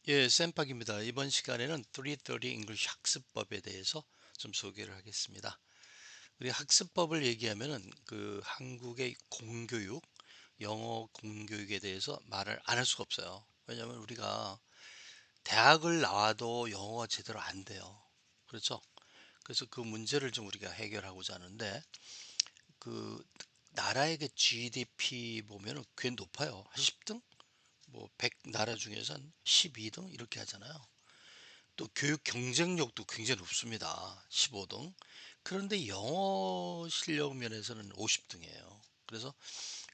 예, 쌤박입니다. 이번 시간에는 330 English 학습법에 대해서 좀 소개를 하겠습니다. 우리 학습법을 얘기하면은 그 한국의 공교육, 영어 공교육에 대해서 말을 안 할 수가 없어요. 왜냐하면 우리가 대학을 나와도 영어가 제대로 안 돼요. 그렇죠? 그래서 그 문제를 좀 우리가 해결하고자 하는데 그 나라의 그 GDP 보면은 꽤 높아요. 한 10등? 뭐 100 나라 중에서 한 12등 이렇게 하잖아요. 또 교육 경쟁력도 굉장히 높습니다. 15등. 그런데 영어 실력 면에서는 50등이에요. 그래서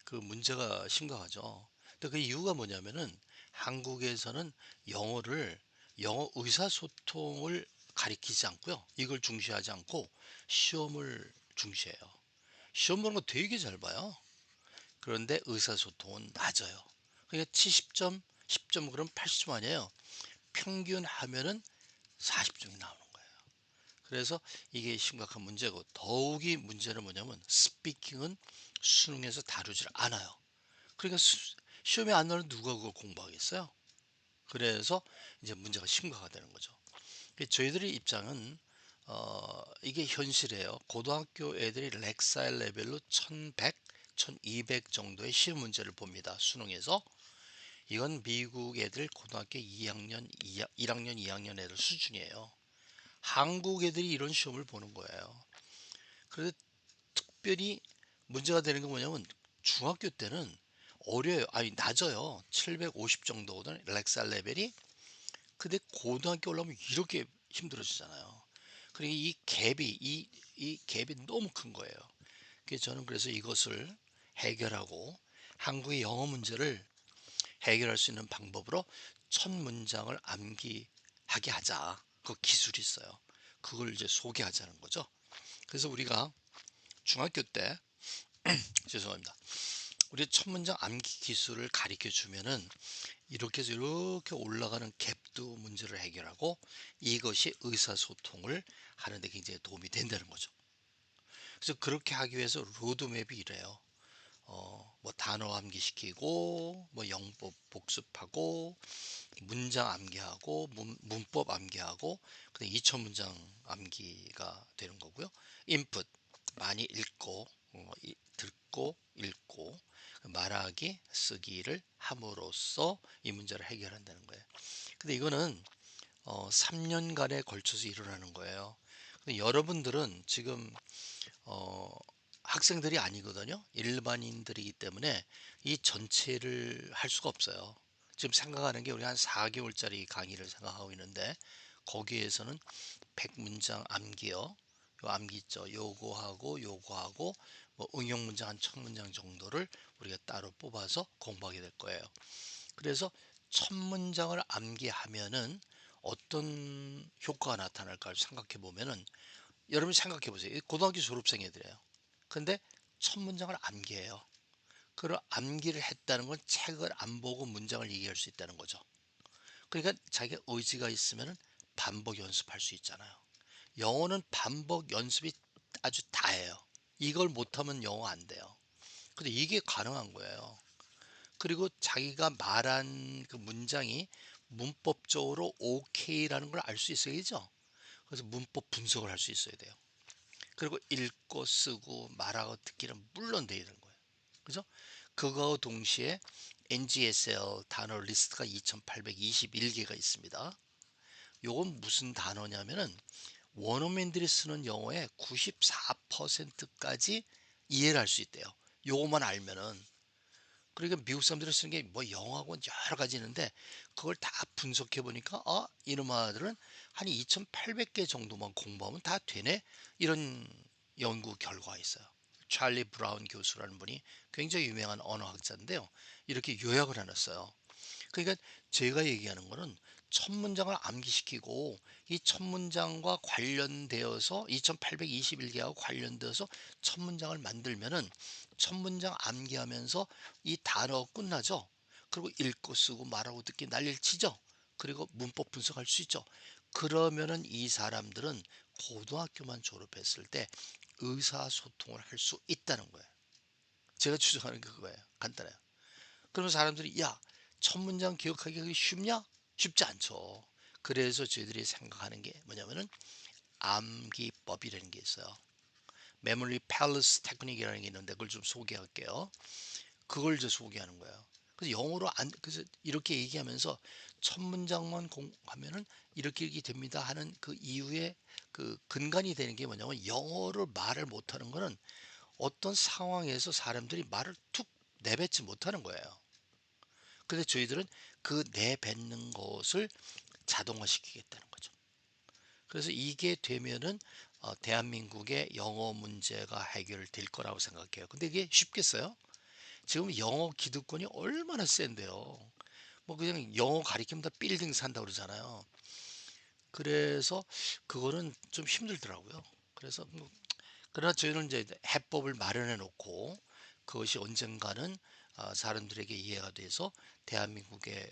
그 문제가 심각하죠. 근데 그 이유가 뭐냐면은 한국에서는 영어를 영어 의사소통을 가리키지 않고요. 이걸 중시하지 않고 시험을 중시해요. 시험 보는 거 되게 잘 봐요. 그런데 의사소통은 낮아요. 그러니까 70점, 10점 그럼 80점 아니에요. 평균 하면은 40점이 나오는 거예요. 그래서 이게 심각한 문제고 더욱이 문제는 뭐냐면 스피킹은 수능에서 다루질 않아요. 그러니까 시험에 안 나오는 누가 그걸 공부하겠어요? 그래서 이제 문제가 심각하다는 거죠. 저희들의 입장은 이게 현실이에요. 고등학교 애들이 렉사일 레벨로 1100, 1200 정도의 시험 문제를 봅니다. 수능에서. 이건 미국 애들 고등학교 2학년, 1학년, 2학년 애들 수준이에요. 한국 애들이 이런 시험을 보는 거예요. 그런데 특별히 문제가 되는 게 뭐냐면 중학교 때는 어려요. 아니 낮아요. 750 정도거든 렉살 레벨이. 근데 고등학교 올라오면 이렇게 힘들어지잖아요. 그러니까 이 갭이 이 갭이 너무 큰 거예요. 그래서 저는 그래서 이것을 해결하고 한국의 영어 문제를 해결할 수 있는 방법으로 첫 문장을 암기하게 하자. 그 기술이 있어요. 그걸 이제 소개하자는 거죠. 그래서 우리가 중학교 때 죄송합니다. 우리 첫 문장 암기 기술을 가르쳐 주면은 이렇게 해서 이렇게 올라가는 갭도 문제를 해결하고 이것이 의사소통을 하는데 굉장히 도움이 된다는 거죠. 그래서 그렇게 하기 위해서 로드맵이 이래요. 뭐 단어 암기시키고 뭐 영법 복습하고 문장 암기하고 문법 암기하고 그다음 2천 문장 암기가 되는 거고요. 인풋 많이 읽고 듣고 읽고 말하기 쓰기를 함으로써 이 문제를 해결한다는 거예요. 근데 이거는 3년간에 걸쳐서 일어나는 거예요. 근데 여러분들은 지금 어, 학생들이 아니거든요. 일반인들이기 때문에 이 전체를 할 수가 없어요. 지금 생각하는 게 우리 한 4개월짜리 강의를 생각하고 있는데 거기에서는 100문장 암기요. 요 암기 있죠. 요거하고 뭐 응용 문장 한 1000문장 정도를 우리가 따로 뽑아서 공부하게 될 거예요. 그래서 1000문장을 암기하면은 어떤 효과가 나타날까 생각해 보면은 여러분 생각해 보세요. 고등학교 졸업생 애들이에요. 근데 1000문장을 암기해요. 그걸 암기를 했다는 건 책을 안 보고 문장을 얘기할 수 있다는 거죠. 그러니까 자기가 의지가 있으면 반복 연습할 수 있잖아요. 영어는 반복 연습이 아주 다예요. 이걸 못하면 영어 안 돼요. 근데 이게 가능한 거예요. 그리고 자기가 말한 그 문장이 문법적으로 오케이라는 걸 알 수 있어야죠. 그래서 문법 분석을 할 수 있어야 돼요. 그리고 읽고 쓰고 말하고 듣기는 물론 돼야 되는 거예요. 그죠? 그거와 동시에 NGSL 단어 리스트가 2821개가 있습니다. 요건 무슨 단어냐면은 원어민들이 쓰는 영어의 94%까지 이해를 할 수 있대요. 요것만 알면은. 그러니까 미국 사람들이 쓰는 게 뭐 영어하고 여러 가지 있는데 그걸 다 분석해 보니까 이놈아들은 한 2800개 정도만 공부하면 다 되네 이런 연구 결과가 있어요. 찰리 브라운 교수라는 분이 굉장히 유명한 언어학자인데요. 이렇게 요약을 해놨어요. 그러니까 제가 얘기하는 거는 첫 문장을 암기시키고 이 첫 문장과 관련되어서 2821개하고 관련되어서 첫 문장을 만들면은 첫 문장 암기하면서 이 단어 끝나죠. 그리고 읽고 쓰고 말하고 듣기 난리를 치죠. 그리고 문법 분석할 수 있죠. 그러면은 이 사람들은 고등학교만 졸업했을 때 의사소통을 할 수 있다는 거예요. 제가 추정하는 게 그거예요. 간단해요. 그러면 사람들이 야, 첫 문장 기억하기가 쉽냐? 쉽지 않죠. 그래서 저희들이 생각하는 게 뭐냐면은 암기법이라는 게 있어요. 메모리 팰리스 테크닉이라는 게 있는데 그걸 좀 소개할게요. 그걸 이제 소개하는 거예요. 그래서 영어로 안 그래서 이렇게 얘기하면서 첫 문장만 공하면은 이렇게 됩니다 하는 그 이후에 그 근간이 되는 게 뭐냐면 영어를 말을 못하는 거는 어떤 상황에서 사람들이 말을 툭 내뱉지 못하는 거예요. 근데 저희들은 그 내뱉는 것을 자동화시키겠다는 거죠. 그래서 이게 되면은 대한민국의 영어 문제가 해결될 거라고 생각해요. 근데 이게 쉽겠어요? 지금 영어 기득권이 얼마나 센데요. 뭐 그냥 영어 가리키면 다 빌딩 산다 그러잖아요. 그래서 그거는 좀 힘들더라고요. 그래서 그러나 저희는 이제 해법을 마련해 놓고 그것이 언젠가는 사람들에게 이해가 돼서 대한민국의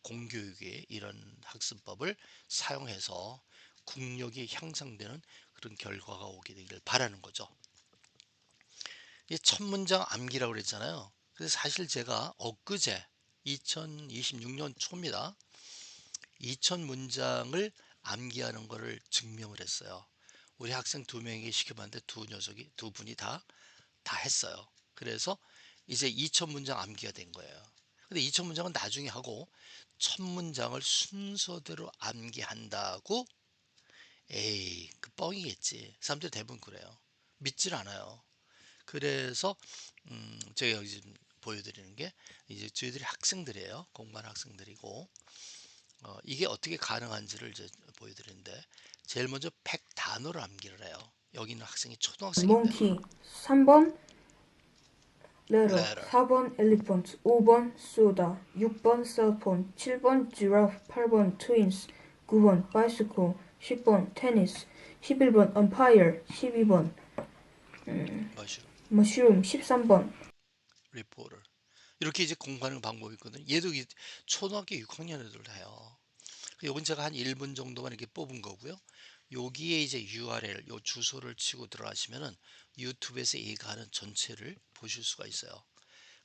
공교육의 이런 학습법을 사용해서 국력이 향상되는 그런 결과가 오게 되기를 바라는 거죠. 이 첫 문장 암기라고 그랬잖아요. 그래서 사실 제가 엊그제 2026년 초입니다. 2000문장을 암기하는 것을 증명을 했어요. 우리 학생 두 명에게 시켜봤는데 두 분이 다 했어요. 그래서 이제 2000문장 암기가 된 거예요. 근데 2000문장은 나중에 하고 1000문장을 순서대로 암기한다고. 에이, 그 뻥이겠지. 사람들 대부분 그래요. 믿질 않아요. 그래서 제가 여기 지금 보여드리는 게 이제 저희들이 학생들이에요. 공부하는 학생들이고 이게 어떻게 가능한지를 이제 보여드리는데 제일 먼저 팩 단어를 암기를 해요. 여기 있는 학생이 초등학생이고요. monkey 3번 letter letter 4번 elephant 5번 soda 6번 cellphone 7번 giraffe 8번 twins 9번 bicycle 10번 tennis 11번 umpire 12번 mushroom, mushroom 13번 reporter 이렇게 이제 공부하는 방법이 있거든요. 얘도 초등학교 6학년 애들 해요. 이건 제가 한 1분 정도만 이렇게 뽑은 거고요. 여기에 이제 URL, 요 주소를 치고 들어가시면은 유튜브에서 얘가 하는 전체를 보실 수가 있어요.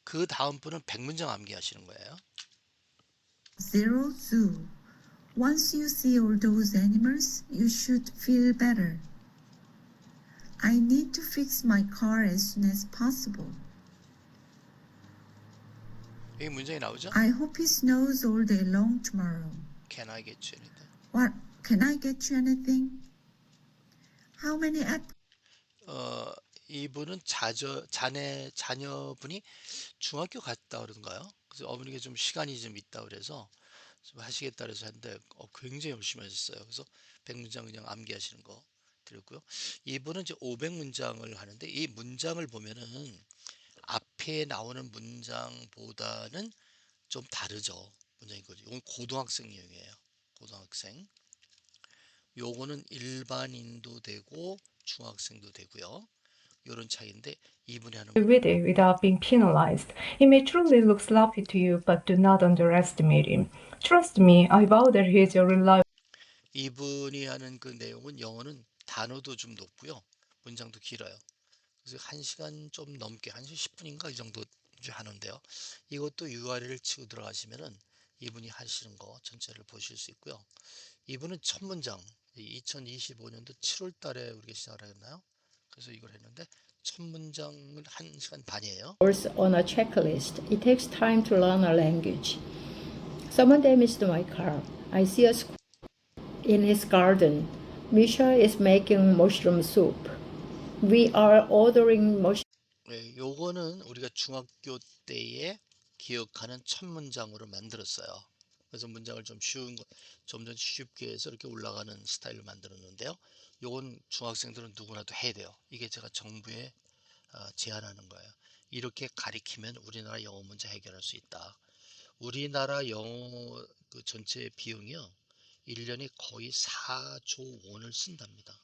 그 다음 분은 100문장 암기하시는 거예요. Zero Zoo. Once you see all those animals, you should feel better. I need to fix my car as soon as possible. 여기 문장이 나오죠? I hope it snows all day long tomorrow. Can I get you anything? What? Can I get you anything? How many apples? 이분은 자녀분이 중학교 갔다 그러던가요? 그래서 어머니가 좀 시간이 좀 있다 그래서 좀 하시겠다 그래서 했는데 굉장히 열심히 하셨어요. 그래서 100문장 그냥 암기하시는 거 드렸고요. 이분은 이제 500문장을 하는데 이 문장을 보면은 앞에 나오는 문장보다는 좀 다르죠. 문장이 거죠. 이건 고등학생용이에요. 고등학생. 요거는 일반인도 되고 중학생도 되고요. 요런 차이인데 이분이 하는 With it without being penalized. He may truly look sloppy to you, but do not underestimate him. Trust me, I vow that he is a reliable. 이분이 하는 그 내용은 영어는 단어도 좀 높고요. 문장도 길어요. 그래서 1시간 좀 넘게 1시간 10분인가 이 정도 이제 하는데요. 이것도 URL을 치고 들어가시면은 이분이 하시는 거 전체를 보실 수 있고요. 이분은 첫 문장 2025년도 7월 달에 우리가 시작을 했나요? 그래서 이걸 했는데 첫 문장은 1시간 반이에요. On a checklist. It takes time to learn a language. Someone damaged my car. I see a squirrel in his garden. Misha is making mushroom soup. We are ordering mushroom. 네, 요거는 우리가 중학교 때에 기억하는 첫 문장으로 만들었어요. 그래서 문장을 좀 쉬운 거, 점점 쉽게 해서 이렇게 올라가는 스타일로 만들었는데요. 요건 중학생들은 누구나도 해야 돼요. 이게 제가 정부에 제안하는 거예요. 이렇게 가리키면 우리나라 영어 문제 해결할 수 있다. 우리나라 영어 그 전체 비용이요. 1년에 거의 4조 원을 쓴답니다.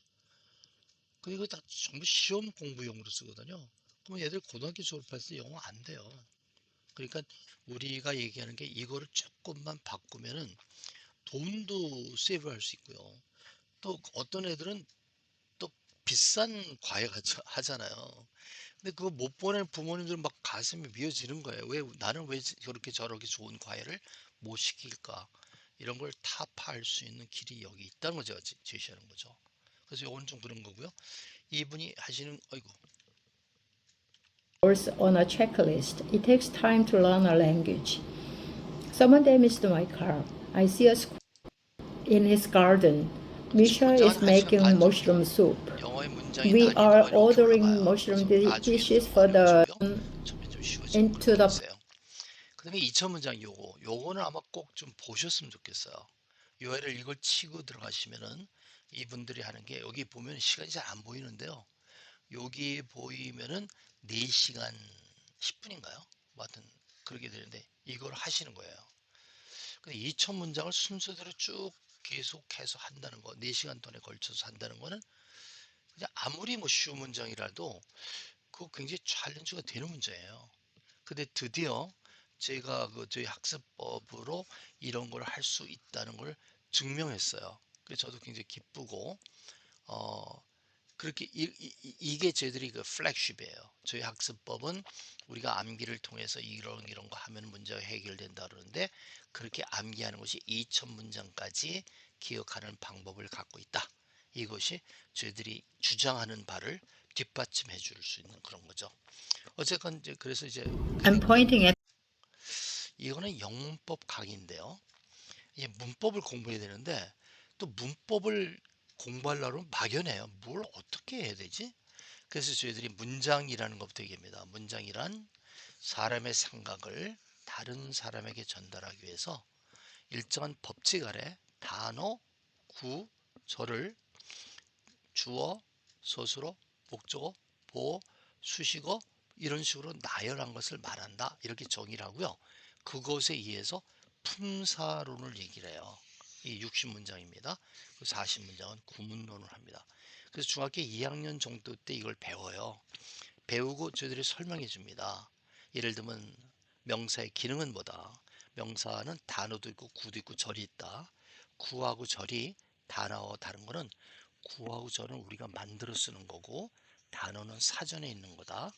그리고 다 전부 시험 공부용으로 쓰거든요. 그럼 얘들 고등학교 졸업했을 때 영어 안 돼요. 그러니까 우리가 얘기하는 게 이거를 조금만 바꾸면은 돈도 세이브할 수 있고요. 또 어떤 애들은 또 비싼 과외 하잖아요. 근데 그거 못 보낸 부모님들은 막 가슴이 미어지는 거예요. 왜 나는 왜 저렇게 저렇게 좋은 과외를 못 시킬까? 이런 걸 타파할 수 있는 길이 여기 있다는 거죠. 제시하는 거죠. 그래서 요건 좀 그런 거고요. 이분이 하시는 아이고 Words on a checklist. It takes time to learn a language. Someone damaged my car. I see a squirrel in his garden. Misha 문장은 is 하시면 making 반 mushroom 정도. soup. 영어의 문장이 We 나뉘는 are 거 이렇게 ordering 올라가요. mushroom 그래서 나중에 dishes 좀 for the 어려워지고요. 처음에 좀 쉬워지는 걸 into 보고 the 있어요. 그다음에 2차 문장 요거는 아마 꼭 좀 보셨으면 좋겠어요. 요애를 이걸 치고 들어가시면은 이분들이 하는 게 여기 보면 시간이 잘 안 보이는데요. 여기 보이면은 4시간 10분인가요? 뭐 하여튼 그렇게 되는데 이걸 하시는 거예요. 근데 2천 문장을 순서대로 쭉 계속해서 한다는 거, 4시간 동안에 걸쳐서 한다는 거는 그냥 아무리 뭐 쉬운 문장이라도 그거 굉장히 챌린지가 되는 문제예요. 근데 드디어 제가 그 저희 학습법으로 이런 걸 할 수 있다는 걸 증명했어요. 그래서 저도 굉장히 기쁘고 그렇게 이게 저희들이 그 플래그십이에요. 저희 학습법은 우리가 암기를 통해서 이런 거 하면 문제가 해결된다 그러는데 그렇게 암기하는 것이 2천 문장까지 기억하는 방법을 갖고 있다. 이것이 저희들이 주장하는 바를 뒷받침해 줄 수 있는 그런 거죠. 어쨌건 이제 그래서 이제 I'm pointing at 이거는 영문법 강의인데요. 이 문법을 공부해야 되는데 또 문법을 공부하려면 막연해요. 뭘 어떻게 해야 되지? 그래서 저희들이 문장이라는 것부터 얘기합니다. 문장이란 사람의 생각을 다른 사람에게 전달하기 위해서 일정한 법칙 아래 단어, 구, 절을 주어, 서술어, 목적어, 보어, 수식어 이런 식으로 나열한 것을 말한다. 이렇게 정의를 하고요. 그것에 의해서 품사론을 얘기를 해요. 이 60문장입니다. 40문장은 구문론을 합니다. 그래서 중학교 2학년 정도 때 이걸 배워요. 배우고 저희들이 설명해 줍니다. 예를 들면 명사의 기능은 뭐다. 명사는 단어도 있고 구도 있고 절이 있다. 구하고 절이 단어와 다른 거는 구하고 절은 우리가 만들어 쓰는 거고 단어는 사전에 있는 거다.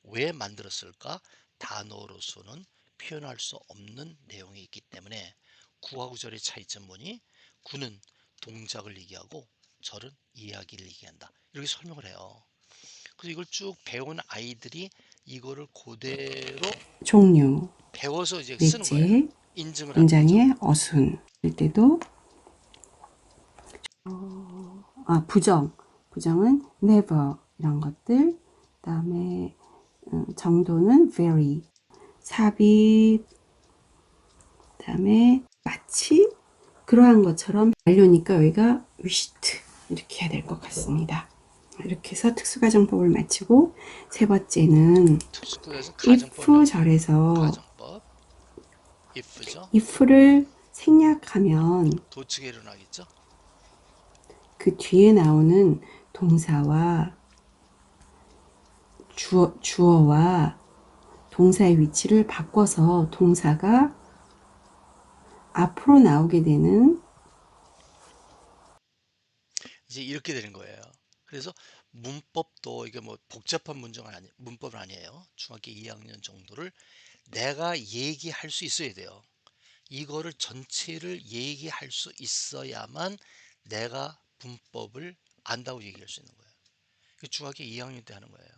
왜 만들었을까? 단어로서는 표현할 수 없는 내용이 있기 때문에 구하고 절의 차이점 뭐니? 구는 동작을 얘기하고 절은 이야기를 얘기한다. 이렇게 설명을 해요. 그래서 이걸 쭉 배운 아이들이 이거를 그대로 종류, 배워서 이제 쓰는 거예요. 넷째, 인증을 하는 거죠. 문장의 어순. 할 때도, 부정은 never, 이런 것들. 그 다음에, 정도는 very. 삽입, 그 다음에, 마치, 그러한 것처럼 완료니까 여기가 wished. 이렇게 해야 될 것 같습니다. 이렇게 해서 특수가정법을 마치고, 세 번째는, 특수에서 if 절에서, 가정법 if죠. if를 생략하면, 도축에 일어나겠죠. 그 뒤에 나오는 동사와 주어와 동사의 위치를 바꿔서 동사가 앞으로 나오게 되는 이제 이렇게 되는 거예요. 그래서 문법도 이게 뭐 복잡한 문법은 아니에요. 중학교 2학년 정도를 내가 얘기할 수 있어야 돼요. 이거를 전체를 얘기할 수 있어야만 내가 문법을 안다고 얘기할 수 있는 거예요. 중학교 2학년 때 하는 거예요.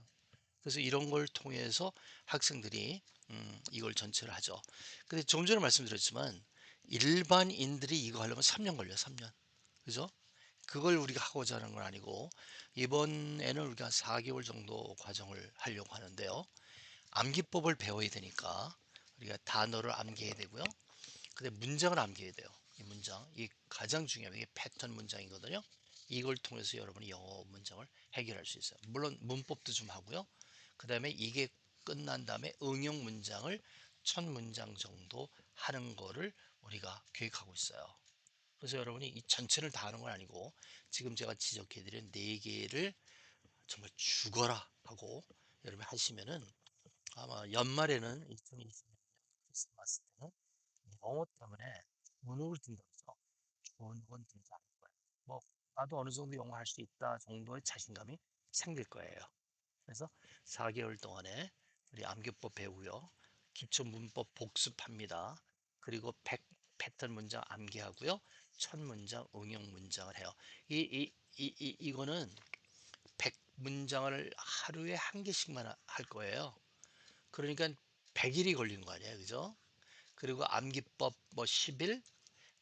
그래서 이런 걸 통해서 학생들이 이걸 전체를 하죠. 근데 좀 전에 말씀드렸지만 일반인들이 이거 하려면 3년 걸려요. 3년. 그죠? 그걸 우리가 하고자 하는 건 아니고 이번에는 우리가 4개월 정도 과정을 하려고 하는데요. 암기법을 배워야 되니까 우리가 단어를 암기해야 되고요. 근데 문장을 암기해야 돼요. 이 문장, 이 가장 중요한 게 패턴 문장이거든요. 이걸 통해서 여러분이 영어 문장을 해결할 수 있어요. 물론 문법도 좀 하고요. 그 다음에 이게 끝난 다음에 응용 문장을 1000문장 정도 하는 거를 우리가 계획하고 있어요. 그래서 여러분이 이 전체를 다 하는 건 아니고 지금 제가 지적해드린 4개를 정말 죽어라 하고 여러분 하시면은 아마 연말에는 2020년 크리스마스 때는 영어 때문에 운을 든다고 해서 좋은 건 들지 않을 거예요. 뭐 나도 어느 정도 영어 할 수 있다 정도의 자신감이 생길 거예요. 그래서 4개월 동안에 우리 암기법 배우고요. 기초 문법 복습합니다. 그리고 패턴 문장 암기하고요. 첫 문장 응용 문장을 해요. 이거는 100문장을 하루에 한 개씩만 할 거예요. 그러니까 100일이 걸리는 거 아니에요. 그죠? 그리고 암기법 뭐 10일,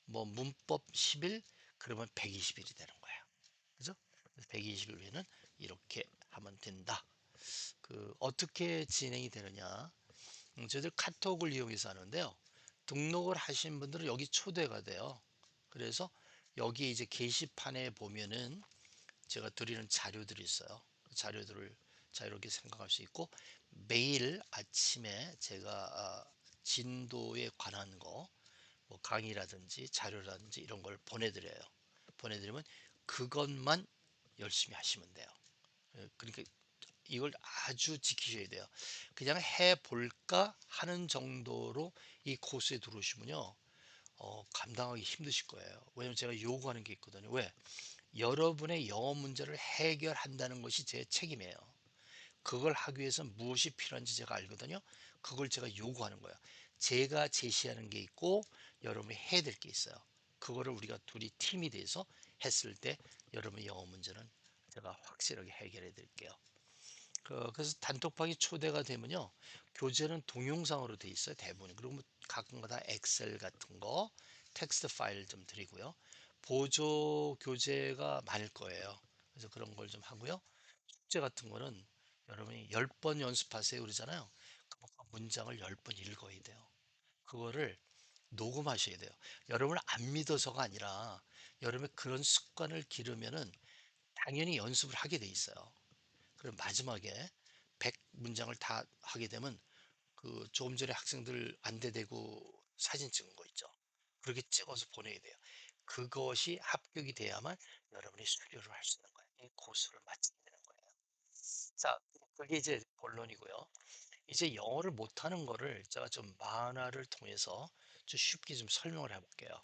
뭐 문법 10일, 그러면 120일이 되는 거예요. 그죠? 120일 후에는 이렇게 하면 된다. 어떻게 진행이 되느냐? 저희들 카톡을 이용해서 하는데요. 등록을 하신 분들은 여기 초대가 돼요. 그래서 여기 이제 게시판에 보면은 제가 드리는 자료들이 있어요. 그 자료들을 자유롭게 생각할 수 있고, 매일 아침에 제가 진도에 관한 거, 뭐 강의라든지 자료라든지 이런 걸 보내드려요. 보내드리면 그것만 열심히 하시면 돼요. 그러니까 이걸 아주 지키셔야 돼요. 그냥 해볼까 하는 정도로 이 코스에 들어오시면요, 감당하기 힘드실 거예요. 왜냐면 제가 요구하는 게 있거든요. 왜? 여러분의 영어 문제를 해결한다는 것이 제 책임이에요. 그걸 하기 위해서 무엇이 필요한지 제가 알거든요. 그걸 제가 요구하는 거예요. 제가 제시하는 게 있고 여러분이 해야 될 게 있어요. 그거를 우리가 둘이 팀이 돼서 했을 때 여러분의 영어 문제는 제가 확실하게 해결해 드릴게요. 그래서 단톡방이 초대가 되면요, 교재는 동영상으로 돼 있어요, 대부분. 그리고 뭐 가끔가다 엑셀 같은 거, 텍스트 파일 좀 드리고요. 보조 교재가 많을 거예요. 그래서 그런 걸 좀 하고요. 숙제 같은 거는 여러분이 10번 연습하세요 그러잖아요. 그 문장을 10번 읽어야 돼요. 그거를 녹음하셔야 돼요. 여러분을 안 믿어서가 아니라 여러분의 그런 습관을 기르면은 당연히 연습을 하게 돼 있어요. 그리고 마지막에 100문장을 다 하게 되면 조금 전에 학생들 안대대고 사진 찍은 거 있죠. 그렇게 찍어서 보내야 돼요. 그것이 합격이 돼야만 여러분이 수료를 할 수 있는 거예요. 이 고수를 마치게 되는 거예요. 자, 그게 이제 본론이고요. 이제 영어를 못하는 거를 제가 좀 만화를 통해서 좀 쉽게 좀 설명을 해볼게요.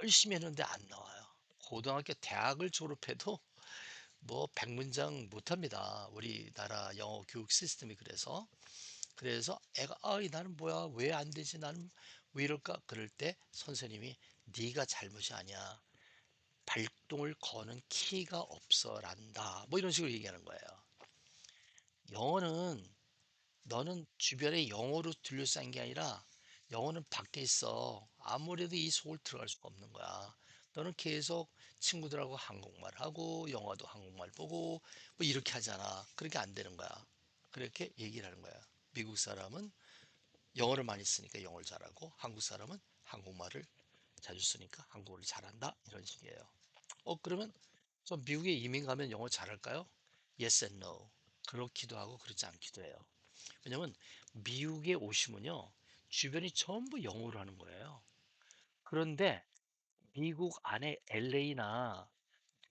열심히 했는데 안 나와요. 고등학교, 대학을 졸업해도 뭐 100문장 못합니다. 우리나라 영어 교육 시스템이 그래서 애가 나는 뭐야, 왜 안 되지, 나는 왜 이럴까, 그럴 때 선생님이 네가 잘못이 아니야, 발동을 거는 키가 없어란다, 뭐 이런 식으로 얘기하는 거예요. 영어는 너는 주변에 영어로 둘러싼 게 아니라 영어는 밖에 있어. 아무래도 이 속을 들어갈 수가 없는 거야. 너는 계속 친구들하고 한국말 하고 영어도 한국말 보고 뭐 이렇게 하잖아. 그렇게 안 되는 거야. 그렇게 얘기를 하는 거야. 미국 사람은 영어를 많이 쓰니까 영어를 잘하고, 한국 사람은 한국말을 자주 쓰니까 한국어를 잘한다, 이런 식이에요. 그러면 저 미국에 이민 가면 영어 잘할까요? Yes and no. 그렇기도 하고 그렇지 않기도 해요. 왜냐면 미국에 오시면요, 주변이 전부 영어로 하는 거예요. 그런데 미국 안에 LA나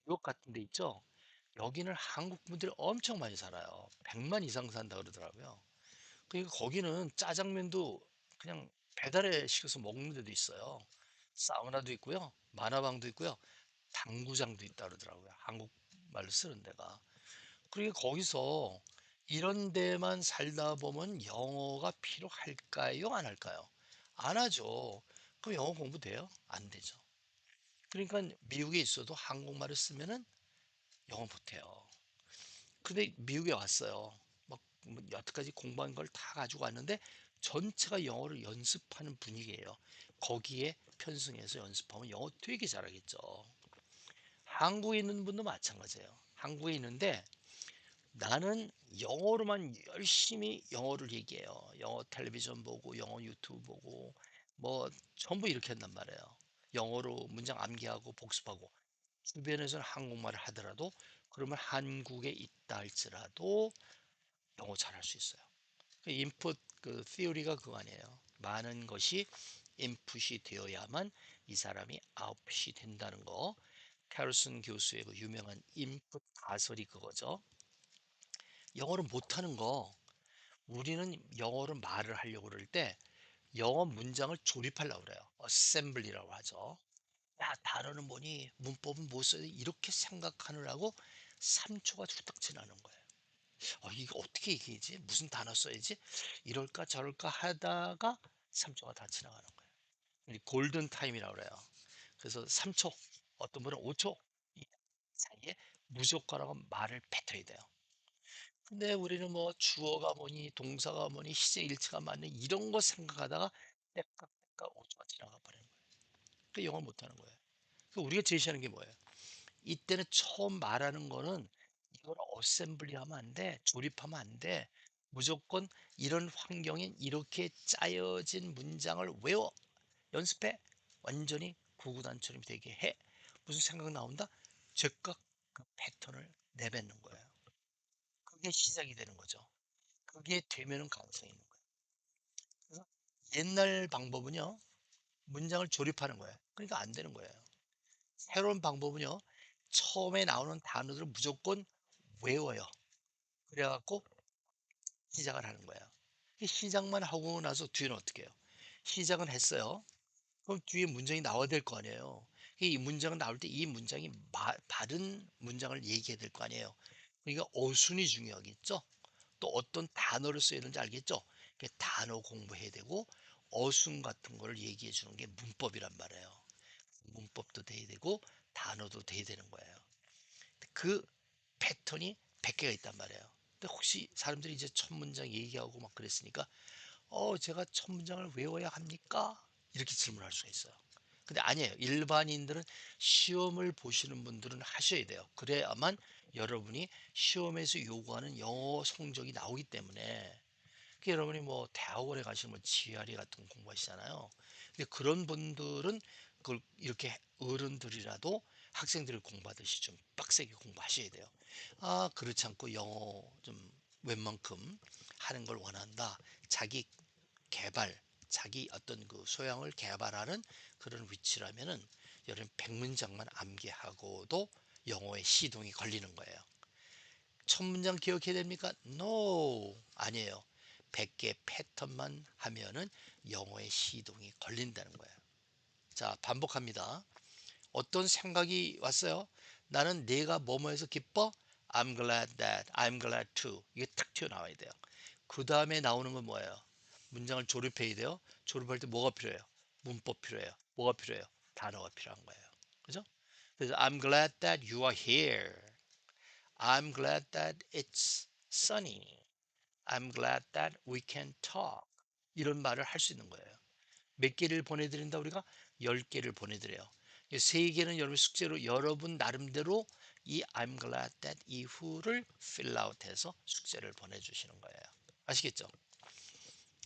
뉴욕 같은 데 있죠? 여기는 한국 분들이 엄청 많이 살아요. 100만 이상 산다 그러더라고요. 그러니까 거기는 짜장면도 그냥 배달에 시켜서 먹는 데도 있어요. 사우나도 있고요. 만화방도 있고요. 당구장도 있다 그러더라고요. 한국말로 쓰는 데가. 그러니까 거기서 이런 데만 살다 보면 영어가 필요할까요? 안 할까요? 안 하죠. 그럼 영어 공부 돼요? 안 되죠. 그러니까 미국에 있어도 한국말을 쓰면은 영어 못해요. 근데 미국에 왔어요. 뭐 여태까지 공부한 걸 다 가지고 왔는데 전체가 영어를 연습하는 분위기예요. 거기에 편승해서 연습하면 영어 되게 잘하겠죠. 한국에 있는 분도 마찬가지예요. 한국에 있는데 나는 영어로만 열심히 영어를 얘기해요. 영어 텔레비전 보고 영어 유튜브 보고 뭐 전부 이렇게 한단 말이에요. 영어로 문장 암기하고 복습하고, 주변에서는 한국말을 하더라도 그러면 한국에 있다 할지라도 영어 잘할 수 있어요. 그 인풋 theory가 그거 아니에요. 많은 것이 인풋이 되어야만 이 사람이 아웃풋이 된다는 거. 캐럴슨 교수의 그 유명한 인풋 가설이 그거죠. 영어를 못하는 거, 우리는 영어로 말을 하려고 그럴 때 영어 문장을 조립하려고 그래요. assembly라고 하죠. 야, 단어는 뭐니, 문법은 뭐 써야 돼, 이렇게 생각하느라고 3초가 후딱 지나는 거예요. 이거 어떻게 얘기하지, 무슨 단어 써야지, 이럴까 저럴까 하다가 3초가 다 지나가는 거예요. 골든 타임이라고 그래요. 그래서 3초, 어떤 분은 5초 이 사이에 무조건하고 말을 뱉어야 돼요. 근데 우리는 뭐 주어가 뭐니 동사가 뭐니 시제 일치가 맞는 이런 거 생각하다가 때깍때깍 5초가 지나가 버리는 거예요. 그 영어 못하는 거예요. 그 우리가 제시하는 게 뭐예요? 이때는 처음 말하는 거는 이걸 어셈블리 하면 안 돼. 조립하면 안 돼. 무조건 이런 환경엔 이렇게 짜여진 문장을 외워. 연습해. 완전히 구구단처럼 되게 해. 무슨 생각 나온다? 즉각 그 패턴을 내뱉는 거예요. 그게 시작이 되는 거죠. 그게 되면은 가능성이 있는 거예요. 그래서 옛날 방법은요, 문장을 조립하는 거예요. 그러니까 안 되는 거예요. 새로운 방법은요, 처음에 나오는 단어들을 무조건 외워요. 그래갖고 시작을 하는 거예요. 시작만 하고 나서 뒤에는 어떻게 해요? 시작은 했어요. 그럼 뒤에 문장이 나와야 될 거 아니에요. 이 문장은 나올 때 이 문장이 바른 문장을 얘기해야 될 거 아니에요. 그러니까 어순이 중요하겠죠. 또 어떤 단어를 써야 되는지 알겠죠. 단어 공부해야 되고 어순 같은 거를 얘기해 주는 게 문법이란 말이에요. 문법도 돼야 되고 단어도 돼야 되는 거예요. 그 패턴이 100개가 있단 말이에요. 근데 혹시 사람들이 이제 첫 문장 얘기하고 막 그랬으니까 제가 첫 문장을 외워야 합니까? 이렇게 질문할 수가 있어요. 근데 아니에요. 일반인들은 시험을 보시는 분들은 하셔야 돼요. 그래야만 여러분이 시험에서 요구하는 영어 성적이 나오기 때문에 여러분이 뭐 대학원에 가시면 뭐 GRE 같은 거 공부하시잖아요. 근데 그런 분들은 그걸 이렇게 어른들이라도 학생들을 공부하듯이 좀 빡세게 공부하셔야 돼요. 아, 그렇지 않고 영어 좀 웬만큼 하는 걸 원한다. 자기 개발, 자기 어떤 그 소양을 개발하는 그런 위치라면은 여러분 100문장만 암기하고도 영어의 시동이 걸리는 거예요. 첫 문장 기억해야 됩니까? No. 아니에요. 100개 패턴만 하면은 영어의 시동이 걸린다는 거예요. 자, 반복합니다. 어떤 생각이 왔어요? 나는 내가 뭐뭐해서 기뻐? I'm glad that, I'm glad to. 이게 탁 튀어나와야 돼요. 그 다음에 나오는 건 뭐예요? 문장을 조립해야 돼요. 조립할 때 뭐가 필요해요? 문법 필요해요. 뭐가 필요해요? 단어가 필요한 거예요. 그죠? 그래서 I'm glad that you are here. I'm glad that it's sunny. I'm glad that we can talk. 이런 말을 할 수 있는 거예요. 몇 개를 보내드린다 우리가? 10개를 보내드려요. 3개는 여러분 숙제로 여러분 나름대로 이 I'm glad that 이후를 fill out 해서 숙제를 보내주시는 거예요. 아시겠죠?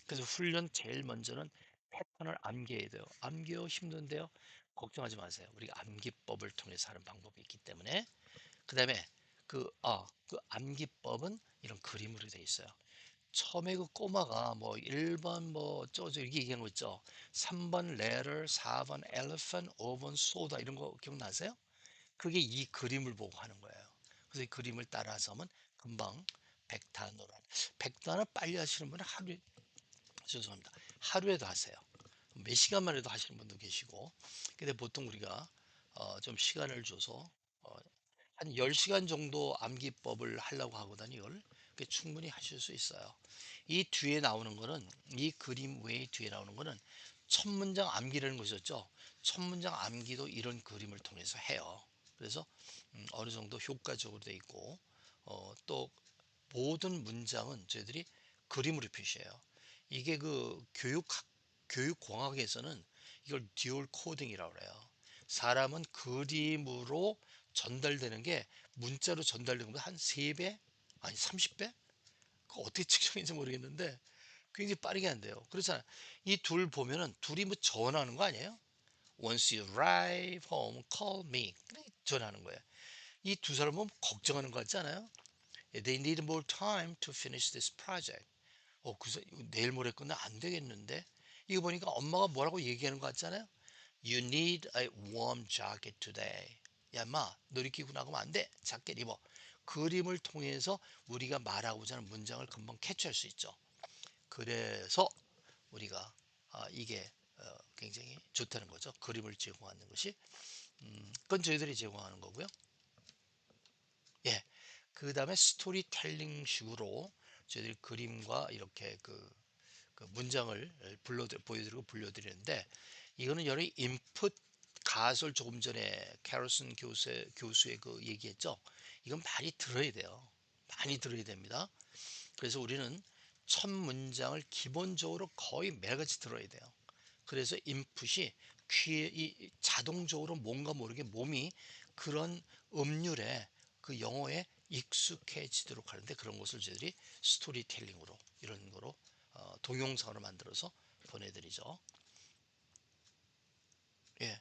그래서 훈련 제일 먼저는 패턴을 암기해야 돼요. 암기요 힘든데요. 걱정하지 마세요. 우리가 암기법을 통해서 하는 방법이 있기 때문에 그 다음에 그 암기법은 이런 그림으로 되어 있어요. 처음에 그 꼬마가 뭐 1번 뭐 저저 이렇게 얘기한 거 있죠. 3번 letter, 4번 elephant, 5번 soda 이런 거 기억나세요? 그게 이 그림을 보고 하는 거예요. 그래서 이 그림을 따라서 하면 금방 백단어를 백단어 빨리 하시는 분은 하루에 죄송합니다. 하루에도 하세요. 몇 시간만 해도 하시는 분도 계시고 근데 보통 우리가 좀 시간을 줘서 어, 한 10시간 정도 암기법을 하려고 하거든요. 이걸 충분히 하실 수 있어요. 이 뒤에 나오는 거는 이 그림 외에 뒤에 나오는 거는 첫 문장 암기라는 것이었죠. 첫 문장 암기도 이런 그림을 통해서 해요. 그래서 어느 정도 효과적으로 돼 있고 또 모든 문장은 저희들이 그림으로 표시해요. 이게 그 교육공학에서는 이걸 듀얼 코딩이라고 해요. 사람은 그림으로 전달되는 게 문자로 전달되는 것보다 한 3배? 아니 30배? 그거 어떻게 측정인지 모르겠는데 굉장히 빠르게 한대요. 그렇잖아요. 이 둘 보면은 둘이 뭐 전화하는 거 아니에요? Once you arrive home, call me. 전화하는 거예요. 이 두 사람은 걱정하는 거 같지 않아요? They need more time to finish this project. 그래서 내일 모레 끝나 안 되겠는데? 이거 보니까 엄마가 뭐라고 얘기하는 것 같잖아요. You need a warm jacket today. 야, 마, 너 이렇게 입고 나가면 안 돼. 자켓 입어. 그림을 통해서 우리가 말하고자 하는 문장을 금방 캐치할 수 있죠. 그래서 우리가 이게 굉장히 좋다는 거죠. 그림을 제공하는 것이. 그건 저희들이 제공하는 거고요. 예. 그 다음에 스토리텔링 식으로 저희들이 그림과 이렇게 그 문장을 보여드리고 불러드리는데 이거는 여러 인풋 가설 조금 전에 캐러슨 교수의 그 얘기했죠. 이건 많이 들어야 돼요. 많이 들어야 됩니다. 그래서 우리는 첫 문장을 기본적으로 거의 매일같이 들어야 돼요. 그래서 인풋이 자동적으로 뭔가 모르게 몸이 그런 음률에 그 영어에 익숙해지도록 하는데 그런 것을 저희들이 스토리텔링으로 이런 거로 동영상으로 만들어서 보내드리죠. 예.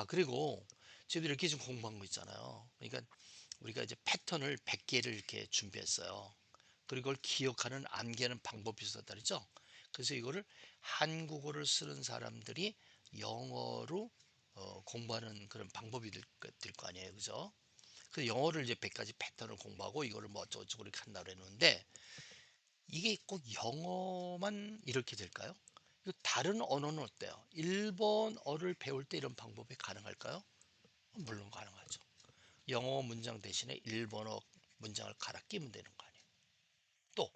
그리고 저희들 이렇게 좀 공부한 거 있잖아요. 그러니까 우리가 이제 패턴을 100개를 이렇게 준비했어요. 그리고 그걸 기억하는 암기하는 방법이 있었다 그랬죠. 그래서 이거를 한국어를 쓰는 사람들이 영어로 공부하는 그런 방법이 될 거 아니에요. 그죠? 그래서 영어를 이제 100가지 패턴을 공부하고 이거를 뭐 어쩌고저쩌고 이렇게 한다고 했는데 이게 꼭 영어만 이렇게 될까요? 다른 언어는 어때요? 일본어를 배울 때 이런 방법이 가능할까요? 물론 가능하죠. 영어 문장 대신에 일본어 문장을 갈아 끼면 되는 거 아니에요. 또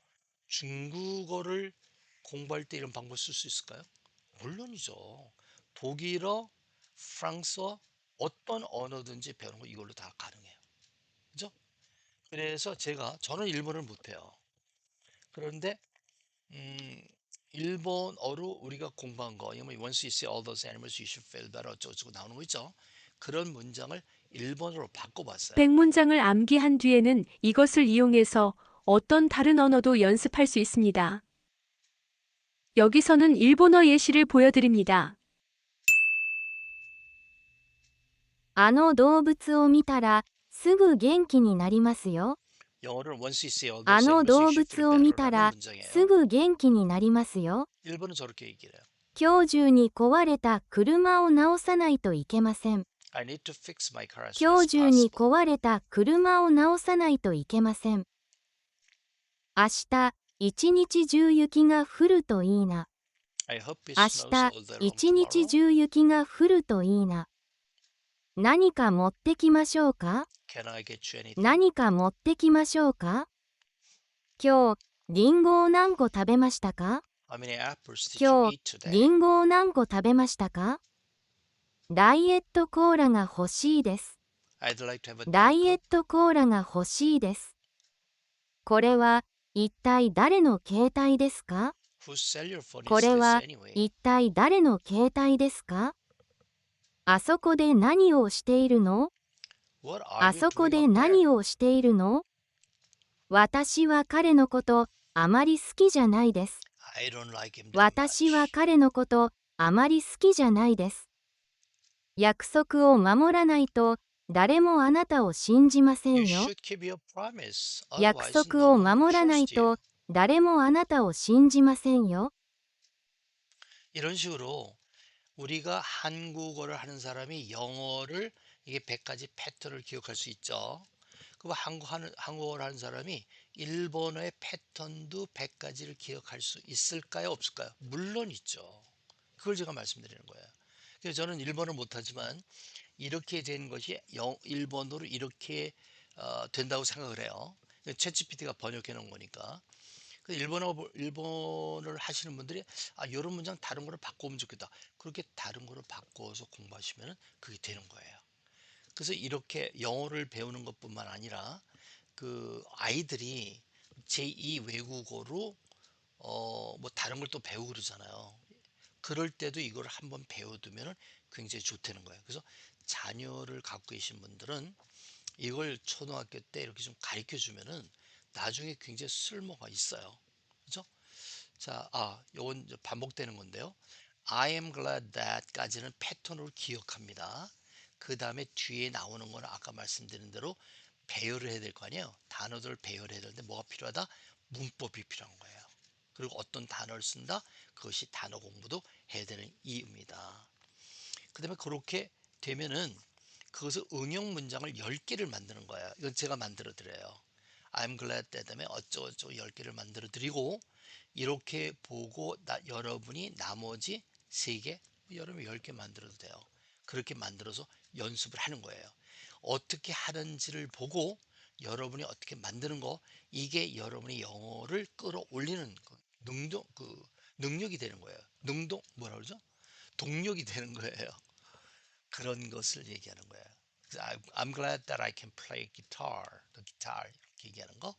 중국어를 공부할 때 이런 방법 쓸 수 있을까요? 물론이죠. 독일어, 프랑스어 어떤 언어든지 배우는 거 이걸로 다 가능해요. 그죠? 그래서 저는 일본어를 못해요. 그런데 일본어로 우리가 공부한 거, once you see all those animals, you should feel better 어쩌고저쩌고 나오는 거 있죠. 그런 문장을 일본어로 바꿔봤어요. 100문장을 암기한 뒤에는 이것을 이용해서 어떤 다른 언어도 연습할 수 있습니다. 여기서는 일본어 예시를 보여드립니다. あの動物を見たらすぐ元気になりますよ。 영어를 once you see all あ those の animals, you 動 should 物 feel を見 better た 라는 ら 문장이에요. すぐ元気になりますよ。 일본은 저렇게 얘기를 해요. 今日中に壊れた車を直さないといけません。 I need to fix my car as soon 今 as 日中に possible. 壊れた車を直さないといけません。明日、一日中雪が降るといいな。 I hope it 明 snows 日、 all day long 一日 tomorrow. 中雪が降るといいな。何か持ってきましょうか？ Can I get you anything? 何か持ってきましょうか？今日、リンゴを何個食べましたか？ How many apples did you 今日、 eat today? リンゴを何個食べましたか？ダイエットコーラが欲しいです。 I'd like to have a ダイ Diet エットコーラが欲しいです。これは一体誰の携帯ですか？ Coke. Whose cellular phone こ is れ this は anyway? 一体誰の携帯ですか？あそこで何をしているの？ What あ are you そこ doing で up 何 there? をしているの？私は彼のことあまり好きじゃないです。 I don't like him that 私は much. 彼のことあまり好きじゃないです。約束を守らないと誰もあなたを信じませ You んよ。 should keep your promise. 約 Otherwise, 束 no を one will 守らない trust you. と誰もあなたを信じませんよ。 이런 식으로 우리가 한국어를 하는 사람이 영어를 이게 100가지 패턴을 기억할 수 있죠. 그럼 한국어를 하는 사람이 일본어의 패턴도 100가지를 기억할 수 있을까요? 없을까요? 물론 있죠. 그걸 제가 말씀드리는 거예요. 그래서 저는 일본어 못하지만 이렇게 된 것이 일본어로 이렇게 된다고 생각을 해요. 챗GPT가 번역해 놓은 거니까. 일본어를 하시는 분들이 이런 문장 다른 거로 바꾸면 좋겠다. 그렇게 다른 거로 바꿔서 공부하시면 그게 되는 거예요. 그래서 이렇게 영어를 배우는 것뿐만 아니라 그 아이들이 제2 외국어로 뭐 다른 걸 또 배우고 그러잖아요. 그럴 때도 이걸 한번 배워두면 굉장히 좋다는 거예요. 그래서 자녀를 갖고 계신 분들은 이걸 초등학교 때 이렇게 좀 가르쳐 주면은 나중에 굉장히 쓸모가 있어요. 그죠? 자, 요건 이제 반복되는 건데요. I am glad that 까지는 패턴으로 기억합니다. 그 다음에 뒤에 나오는 거는 아까 말씀드린 대로 배열을 해야 될 거 아니에요. 단어들을 배열해야 되는데 뭐가 필요하다? 문법이 필요한 거예요. 그리고 어떤 단어를 쓴다? 그것이 단어 공부도 해야 되는 이유입니다. 그 다음에 그렇게 되면은 그것을 응용 문장을 10개를 만드는 거예요. 이건 제가 만들어 드려요. I'm glad that 다음에 어쩌고저쩌고 10개를 만들어 드리고 이렇게 보고 여러분이 나머지 3개, 여러분이 10개 만들어도 돼요. 그렇게 만들어서 연습을 하는 거예요. 어떻게 하는지를 보고 여러분이 어떻게 만드는 거, 이게 여러분이 영어를 끌어올리는 능력이 되는 거예요. 뭐라 그러죠? 동력이 되는 거예요. 그런 것을 얘기하는 거예요. 그래서 I'm glad that I can play guitar, the guitar 이렇게 얘기하는 거.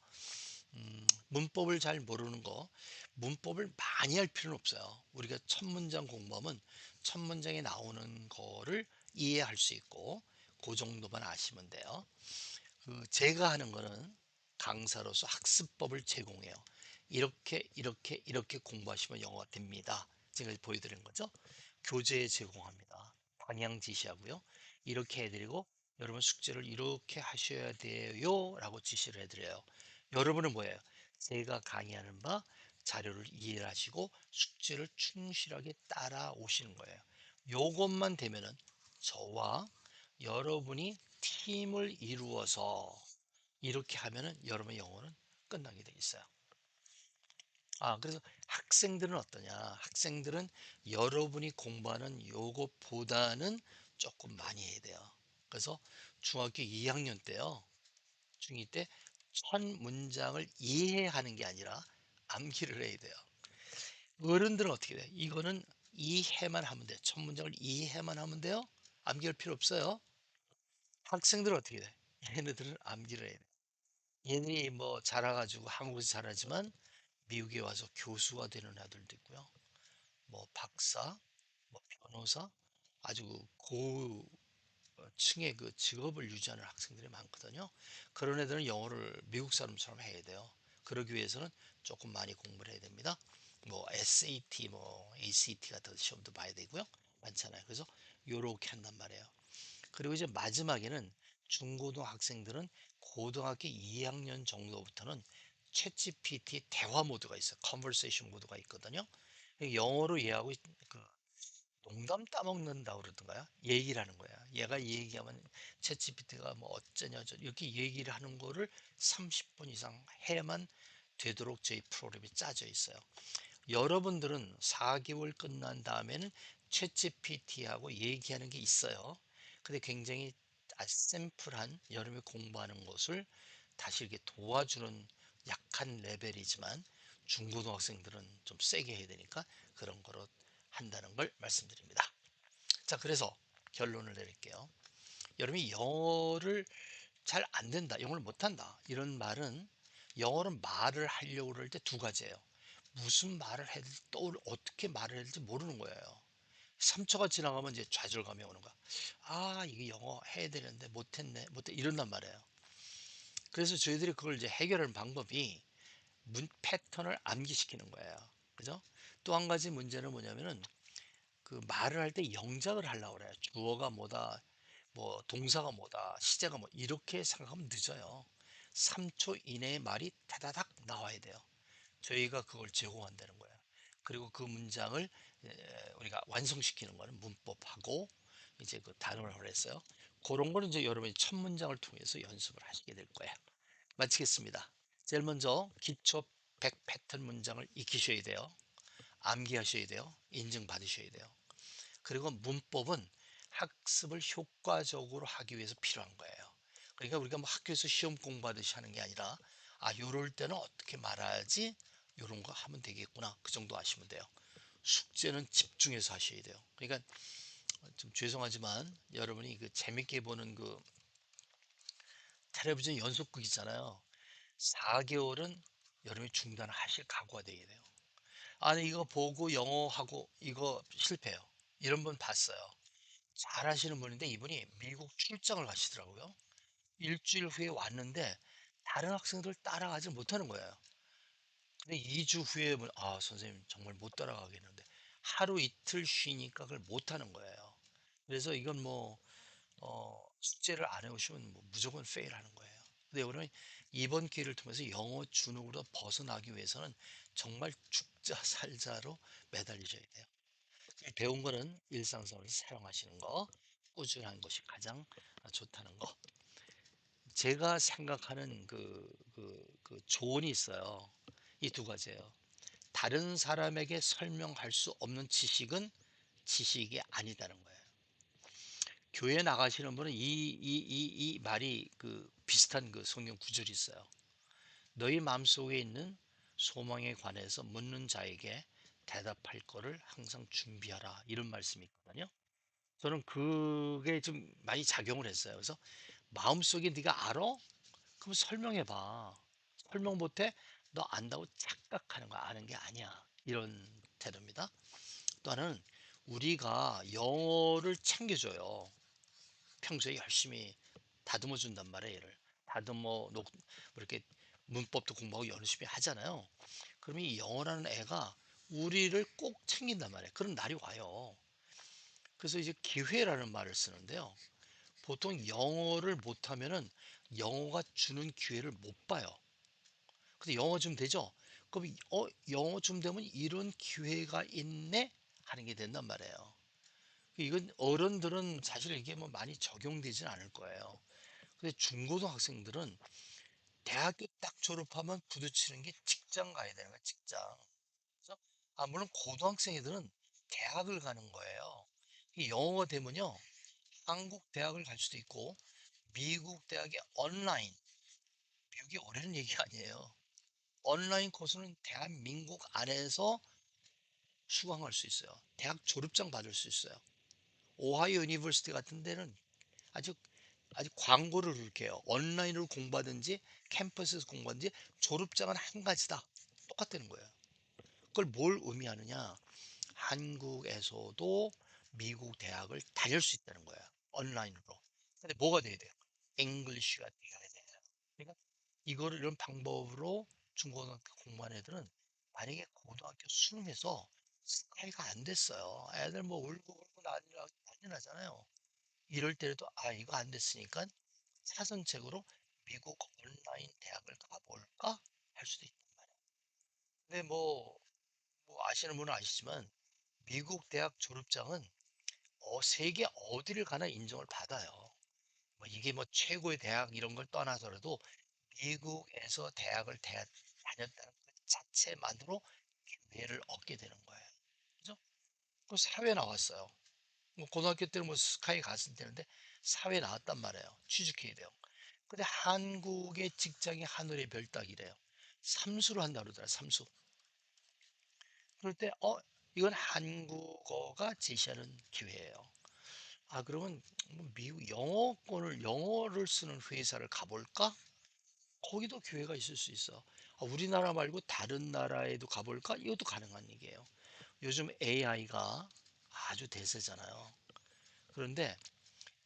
문법을 잘 모르는 거, 문법을 많이 할 필요는 없어요. 우리가 첫 문장 공부하면 첫 문장에 나오는 거를 이해할 수 있고 그 정도만 아시면 돼요. 제가 하는 거는 강사로서 학습법을 제공해요. 이렇게 공부하시면 영어가 됩니다. 제가 보여드린 거죠. 교재 제공합니다. 방향 지시하고요. 이렇게 해드리고 여러분 숙제를 이렇게 하셔야 돼요 라고 지시를 해드려요. 여러분은 뭐예요? 제가 강의하는 바 자료를 이해하시고 숙제를 충실하게 따라오시는 거예요. 요것만 되면은 저와 여러분이 팀을 이루어서 이렇게 하면은 여러분의 영어는 끝나게 돼 있어요. 그래서 학생들은 어떠냐? 학생들은 여러분이 공부하는 요것보다는 조금 많이 해야 돼요. 그래서 중학교 2학년 때요. 중2 때 첫 문장을 이해하는 게 아니라 암기를 해야 돼요. 어른들은 어떻게 돼요? 이거는 이해만 하면 돼요. 첫 문장을 이해만 하면 돼요. 암기할 필요 없어요. 학생들은 어떻게 돼? 얘네들은 암기를 해야 돼. 얘네들이 뭐 자라가지고 한국에서 자라지만 미국에 와서 교수가 되는 아들도 있고요. 뭐 박사, 뭐 변호사, 아주 고층의 그 직업을 유지하는 학생들이 많거든요. 그런 애들은 영어를 미국 사람처럼 해야 돼요. 그러기 위해서는 조금 많이 공부를 해야 됩니다. 뭐 SAT, 뭐 ACT 같은 시험도 봐야 되고요. 많잖아요. 그래서 요렇게 한단 말이에요. 그리고 이제 마지막에는 중고등학생들은 고등학교 2학년 정도부터는 챗GPT 대화 모드가 있어요. 컨버세이션 모드가 있거든요. 영어로 얘하고 그 농담 따먹는다 그러던가요? 얘기를 하는 거야. 얘가 얘기하면 챗GPT가 뭐 어쩌냐 이렇게 얘기를 하는 거를 30분 이상 해야만 되도록 저희 프로그램이 짜져 있어요. 여러분들은 4개월 끝난 다음에는 챗GPT하고 얘기하는 게 있어요. 근데 굉장히 샘플한 여러분이 공부하는 것을 다시 이렇게 도와주는 약한 레벨이지만 중고등학생들은 좀 세게 해야 되니까 그런 거로 한다는 걸 말씀드립니다. 자, 그래서 결론을 내릴게요. 여러분이 영어를 잘 안 된다, 영어를 못한다 이런 말은 영어는 말을 하려고 그럴 때 두 가지예요. 무슨 말을 해야 될지 또 어떻게 말을 해야 될지 모르는 거예요. 3초가 지나가면 이제 좌절감이 오는 거야. 이게 영어 해야 되는데 못했네, 못해 이런단 말이에요. 그래서 저희들이 그걸 이제 해결하는 방법이 문 패턴을 암기시키는 거예요. 그죠? 또 한 가지 문제는 뭐냐면은 그 말을 할 때 영작을 하려고 그래요. 주어가 뭐다, 뭐 동사가 뭐다, 시제가 뭐 이렇게 생각하면 늦어요. 3초 이내에 말이 다다닥 나와야 돼요. 저희가 그걸 제공한다는 거예요. 그리고 그 문장을 우리가 완성시키는 거는 문법하고 이제 그 단어를 했어요. 그런 거는 이제 여러분이 첫 문장을 통해서 연습을 하시게 될 거예요. 마치겠습니다. 제일 먼저 기초 100 패턴 문장을 익히셔야 돼요. 암기하셔야 돼요. 인증받으셔야 돼요. 그리고 문법은 학습을 효과적으로 하기 위해서 필요한 거예요. 그러니까 우리가 뭐 학교에서 시험 공부하듯이 하는 게 아니라 요럴 때는 어떻게 말해야지 요런 거 하면 되겠구나 그 정도 아시면 돼요. 숙제는 집중해서 하셔야 돼요. 그러니까 좀 죄송하지만 여러분이 그 재밌게 보는 그 텔레비전 연속극 있잖아요. 4개월은 여러분이 중단하실 각오가 되게 돼요. 아니 이거 보고 영어하고 이거 실패해요. 이런 분 봤어요. 잘하시는 분인데 이분이 미국 출장을 가시더라고요. 일주일 후에 왔는데 다른 학생들 따라가지 못하는 거예요. 근데 2주 후에 선생님 정말 못 따라가겠는데 하루 이틀 쉬니까 그걸 못하는 거예요. 그래서 이건 뭐 숙제를 안 해오시면 뭐 무조건 페일하는 거예요. 근데 여러분 이번 기회를 통해서 영어 준우으로 벗어나기 위해서는 정말 죽자 살자로 매달리셔야 돼요. 배운 거는 일상생활에서 사용하시는 거, 꾸준한 것이 가장 좋다는 거. 제가 생각하는 그 조언이 있어요. 이 두 가지예요. 다른 사람에게 설명할 수 없는 지식은 지식이 아니다는 거예요. 교회 나가시는 분은 이 말이 그 비슷한 그 성경 구절이 있어요. 너희 마음속에 있는 소망에 관해서 묻는 자에게 대답할 거를 항상 준비하라. 이런 말씀이 있거든요. 저는 그게 좀 많이 작용을 했어요. 그래서 마음속에 네가 알아? 그럼 설명해 봐. 설명 못해? 너 안다고 착각하는 거야. 아는 게 아니야. 이런 태도입니다. 또 하나는 우리가 영어를 챙겨줘요. 평소에 열심히 다듬어 준단 말이에요. 얘를 다듬어 놓고 이렇게 문법도 공부하고 열심히 하잖아요. 그러면 이 영어라는 애가 우리를 꼭 챙긴단 말이에요. 그런 날이 와요. 그래서 이제 기회라는 말을 쓰는데요. 보통 영어를 못하면은 영어가 주는 기회를 못 봐요. 근데 영어 좀 되죠? 그럼 영어 좀 되면 이런 기회가 있네 하는 게 된단 말이에요. 이건 어른들은 사실 이게 뭐 많이 적용되진 않을 거예요. 근데 중고등학생들은 대학교 딱 졸업하면 부딪히는 게 직장 가야 되는 거야, 직장. 그래서 물론 고등학생 애들은 대학을 가는 거예요. 이 영어가 되면요, 한국 대학을 갈 수도 있고 미국 대학의 온라인, 미국이 어려운 얘기 아니에요. 온라인 코스는 대한민국 안에서 수강할 수 있어요. 대학 졸업장 받을 수 있어요. 오하이오 유니버시티 같은 데는 아주 광고를 그렇게 해요. 온라인으로 공부하든지 캠퍼스에서 공부하든지 졸업장은 한 가지다. 똑같다는 거예요. 그걸 뭘 의미하느냐? 한국에서도 미국 대학을 다닐 수 있다는 거예요. 온라인으로. 근데 뭐가 돼야 돼요? 잉글리시가 돼야 돼요. 그러니까 이런 방법으로 중고등학교 공부한 애들은 만약에 고등학교 수능에서 스카이가 안 됐어요. 애들 뭐 울고 난리 나잖아요. 이럴 때라도 이거 안 됐으니까 사선책으로 미국 온라인 대학을 가볼까 할 수도 있단 말이에요. 근데 뭐 아시는 분은 아시지만 미국 대학 졸업장은 세계 어디를 가나 인정을 받아요. 뭐 이게 뭐 최고의 대학 이런 걸 떠나서라도 미국에서 다녔다는 것 자체만으로 기회를 얻게 되는 거예요. 그죠? 그 사회 나왔어요. 뭐 고등학교 때는 뭐 스카이 갔을 때인데 사회 나왔단 말이에요. 취직해야 돼요. 근데 한국의 직장이 하늘의 별 따기래요. 삼수를 한다 그러더라, 삼수. 그럴 때, 이건 한국어가 제시하는 기회예요. 그러면 뭐 미국 영어를 쓰는 회사를 가볼까? 거기도 기회가 있을 수 있어. 우리나라 말고 다른 나라에도 가볼까? 이것도 가능한 얘기예요. 요즘 AI가 아주 대세잖아요. 그런데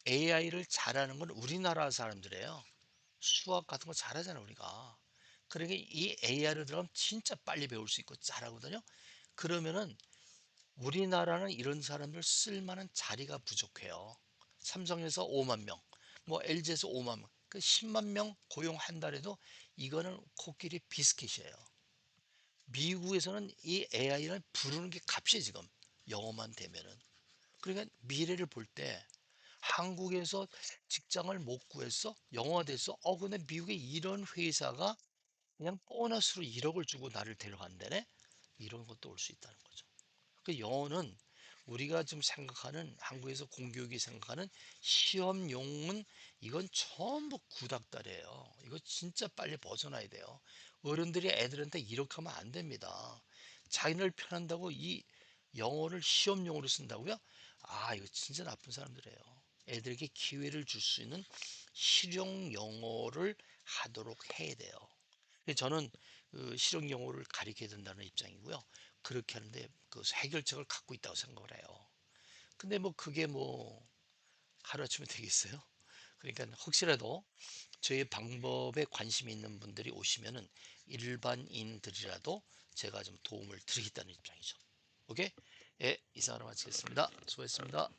AI를 잘하는 건 우리나라 사람들이에요. 수학 같은 거 잘하잖아요, 우리가. 그러니까 이 AI를 들어가면 진짜 빨리 배울 수 있고 잘하거든요. 그러면은 우리나라는 이런 사람들 쓸만한 자리가 부족해요. 삼성에서 5만 명, 뭐 LG에서 5만 명, 그 10만 명 고용한다 해도 이거는 코끼리 비스킷이에요. 미국에서는 이 AI를 부르는 게 값이 지금 영어만 되면은. 그러니까 미래를 볼 때 한국에서 직장을 못 구했어? 영어가 됐어? 근데 미국에 이런 회사가 그냥 보너스로 1억을 주고 나를 데려간다네? 이런 것도 올 수 있다는 거죠. 그 영어는 우리가 좀 생각하는 한국에서 공교육이 생각하는 시험용은 이건 전부 구닥다리예요. 이거 진짜 빨리 벗어나야 돼요. 어른들이 애들한테 이렇게 하면 안 됩니다. 자기를 편한다고 이 영어를 시험용으로 쓴다고요? 이거 진짜 나쁜 사람들이에요. 애들에게 기회를 줄 수 있는 실용 영어를 하도록 해야 돼요. 저는 그 실용 영어를 가르쳐야 된다는 입장이고요. 그렇게 하는데 그 해결책을 갖고 있다고 생각을 해요. 근데 뭐 그게 뭐 하루아침에 되겠어요? 그러니까 혹시라도 저희 방법에 관심이 있는 분들이 오시면은 일반인들이라도 제가 좀 도움을 드리겠다는 입장이죠. 오케이? 예, 이상으로 마치겠습니다. 수고했습니다.